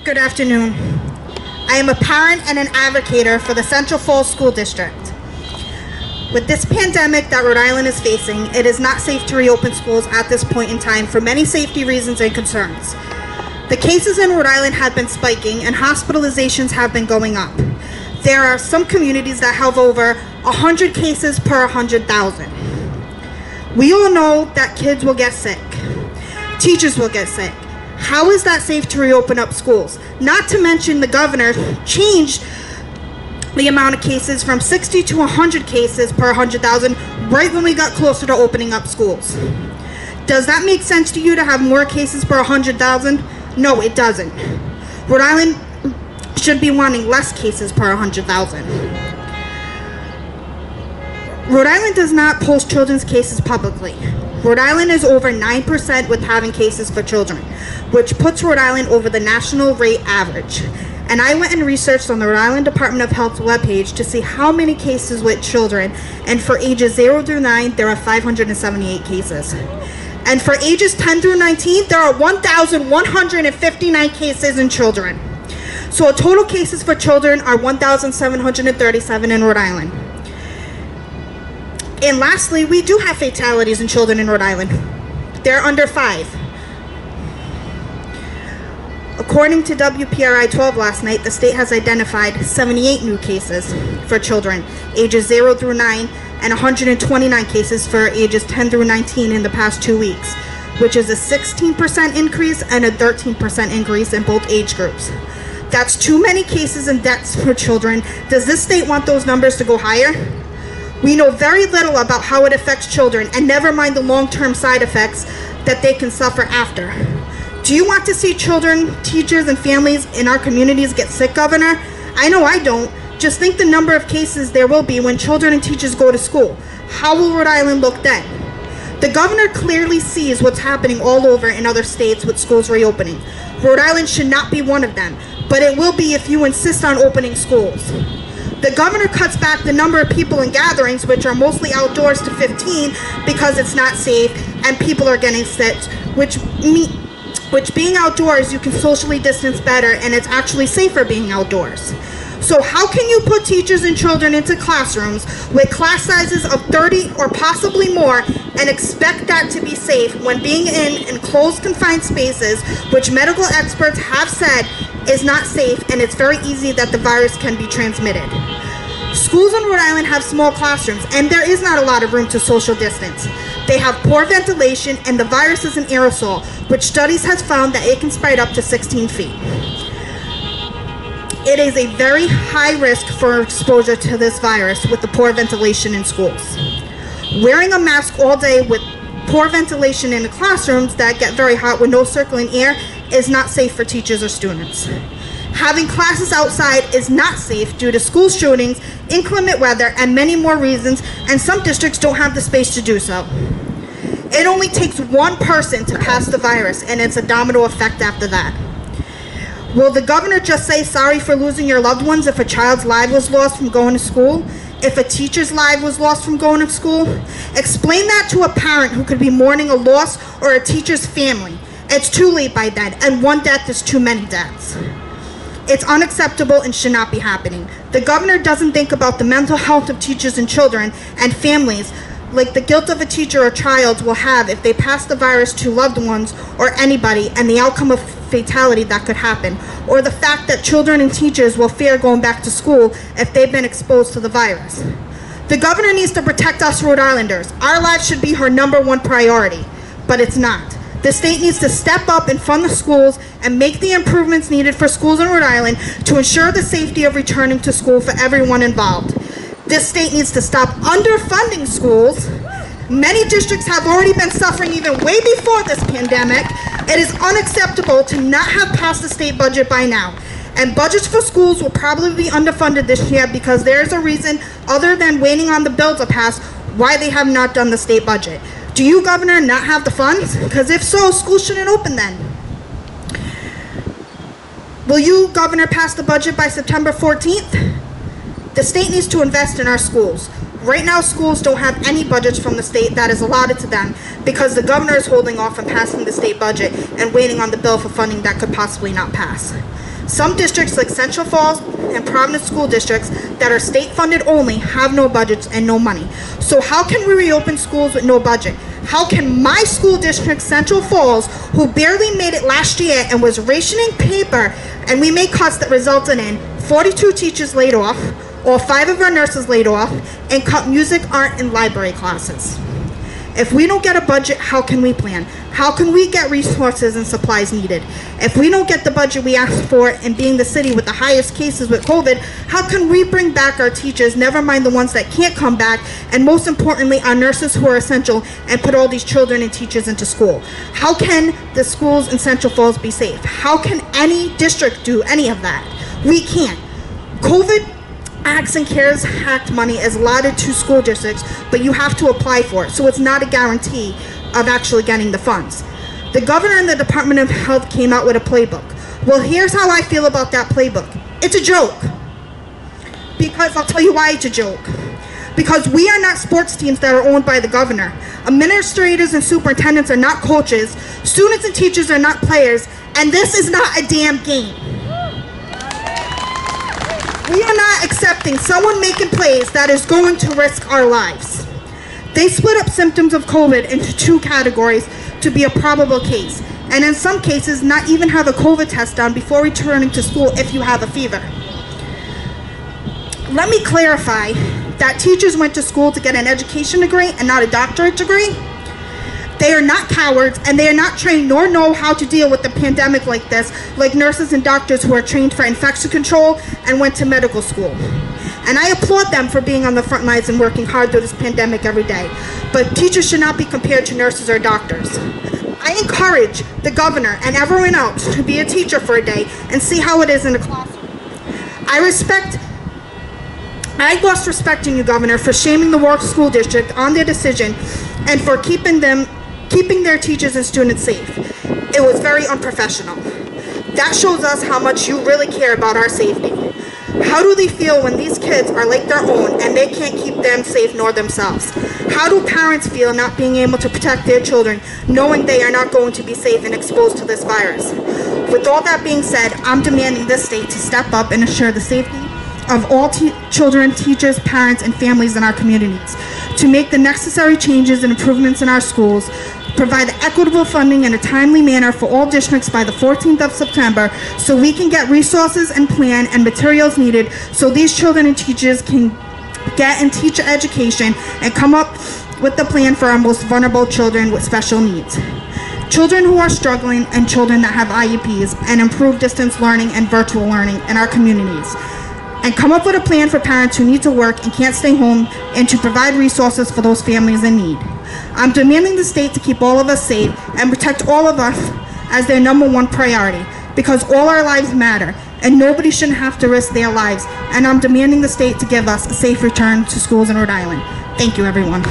Good afternoon. I am a parent and an advocate for the Central Falls School District. With this pandemic that Rhode Island is facing, it is not safe to reopen schools at this point in time for many safety reasons and concerns. The cases in Rhode Island have been spiking and hospitalizations have been going up. There are some communities that have over 100 cases per 100,000. We all know that kids will get sick. Teachers will get sick. How is that safe to reopen up schools? Not to mention the governor changed the amount of cases from 60 to 100 cases per 100,000 right when we got closer to opening up schools. Does that make sense to you to have more cases per 100,000? No, it doesn't. Rhode Island should be wanting less cases per 100,000. Rhode Island does not post children's cases publicly. Rhode Island is over 9% with having cases for children, which puts Rhode Island over the national rate average. And I went and researched on the Rhode Island Department of Health's webpage to see how many cases with children, and for ages 0 through 9, there are 578 cases. And for ages 10 through 19, there are 1,159 cases in children. So total cases for children are 1,737 in Rhode Island. And lastly, we do have fatalities in children in Rhode Island. They're under 5. According to WPRI 12 last night, the state has identified 78 new cases for children ages 0 through 9 and 129 cases for ages 10 through 19 in the past 2 weeks, which is a 16% increase and a 13% increase in both age groups. That's too many cases and deaths for children. Does this state want those numbers to go higher? We know very little about how it affects children, and never mind the long-term side effects that they can suffer after. Do you want to see children, teachers, and families in our communities get sick, Governor? I know I don't. Just think the number of cases there will be when children and teachers go to school. How will Rhode Island look then? The governor clearly sees what's happening all over in other states with schools reopening. Rhode Island should not be one of them, but it will be if you insist on opening schools. The governor cuts back the number of people in gatherings, which are mostly outdoors, to 15 because it's not safe and people are getting sick, which being outdoors, you can socially distance better, and it's actually safer being outdoors. So how can you put teachers and children into classrooms with class sizes of 30 or possibly more and expect that to be safe when being in enclosed confined spaces, which medical experts have said is not safe, and it's very easy that the virus can be transmitted? Schools in Rhode Island have small classrooms, and there is not a lot of room to social distance. They have poor ventilation, and the virus is an aerosol, which studies has found that it can spread up to 16 feet. It is a very high risk for exposure to this virus with the poor ventilation in schools. Wearing a mask all day with poor ventilation in the classrooms that get very hot with no circulating air is not safe for teachers or students. Having classes outside is not safe due to school shootings, inclement weather, and many more reasons, and some districts don't have the space to do so. It only takes one person to pass the virus, and it's a domino effect after that. Will the governor just say sorry for losing your loved ones if a child's life was lost from going to school? If a teacher's life was lost from going to school? Explain that to a parent who could be mourning a loss, or a teacher's family. It's too late by then, and one death is too many deaths. It's unacceptable and should not be happening. The governor doesn't think about the mental health of teachers and children and families, like the guilt of a teacher or child will have if they pass the virus to loved ones or anybody, and the outcome of fatality that could happen, or the fact that children and teachers will fear going back to school if they've been exposed to the virus. The governor needs to protect us Rhode Islanders. Our lives should be her #1 priority, but it's not. The state needs to step up and fund the schools and make the improvements needed for schools in Rhode Island to ensure the safety of returning to school for everyone involved. This state needs to stop underfunding schools. Many districts have already been suffering even way before this pandemic. It is unacceptable to not have passed the state budget by now. And budgets for schools will probably be underfunded this year because there is a reason other than waiting on the bill to pass why they have not done the state budget. Do you, Governor, not have the funds? Because if so, schools shouldn't open then. Will you, Governor, pass the budget by September 14th? The state needs to invest in our schools. Right now, schools don't have any budgets from the state that is allotted to them because the governor is holding off on passing the state budget and waiting on the bill for funding that could possibly not pass. Some districts like Central Falls and Providence school districts that are state funded only have no budgets and no money. So how can we reopen schools with no budget? How can my school district, Central Falls, who barely made it last year and was rationing paper, and we made cuts that resulted in 42 teachers laid off, all 5 of our nurses laid off, and cut music, art, and library classes? If we don't get a budget, how can we plan? How can we get resources and supplies needed? If we don't get the budget we asked for, and being the city with the highest cases with COVID, how can we bring back our teachers, never mind the ones that can't come back, and most importantly, our nurses who are essential, and put all these children and teachers into school? How can the schools in Central Falls be safe? How can any district do any of that? We can't. COVID Acts and CARES Act money is allotted to school districts, but you have to apply for it, so it's not a guarantee of actually getting the funds. The governor and the Department of Health came out with a playbook. Well, here's how I feel about that playbook. It's a joke. Because I'll tell you why it's a joke. Because we are not sports teams that are owned by the governor. Administrators and superintendents are not coaches. Students and teachers are not players. And this is not a damn game. We are not accepting someone making plays that is going to risk our lives. They split up symptoms of COVID into 2 categories to be a probable case, and in some cases not even have a COVID test done before returning to school if you have a fever. Let me clarify that teachers went to school to get an education degree and not a doctorate degree. They are not cowards, and they are not trained nor know how to deal with the pandemic like this, like nurses and doctors who are trained for infection control and went to medical school. And I applaud them for being on the front lines and working hard through this pandemic every day. But teachers should not be compared to nurses or doctors. I encourage the governor and everyone else to be a teacher for a day and see how it is in a classroom. I lost respect in you, Governor, for shaming the Warwick School District on their decision and for keeping their teachers and students safe. It was very unprofessional. That shows us how much you really care about our safety. How do they feel when these kids are like their own and they can't keep them safe nor themselves? How do parents feel not being able to protect their children, knowing they are not going to be safe and exposed to this virus? With all that being said, I'm demanding this state to step up and assure the safety of all children, teachers, parents, and families in our communities, to make the necessary changes and improvements in our schools, provide equitable funding in a timely manner for all districts by the 14th of September so we can get resources and plan and materials needed so these children and teachers can get and teach education and come up with the plan for our most vulnerable children with special needs. Children who are struggling and children that have IEPs, and improve distance learning and virtual learning in our communities. And come up with a plan for parents who need to work and can't stay home, and to provide resources for those families in need. I'm demanding the state to keep all of us safe and protect all of us as their #1 priority, because all our lives matter and nobody shouldn't have to risk their lives. And I'm demanding the state to give us a safe return to schools in Rhode Island. Thank you, everyone.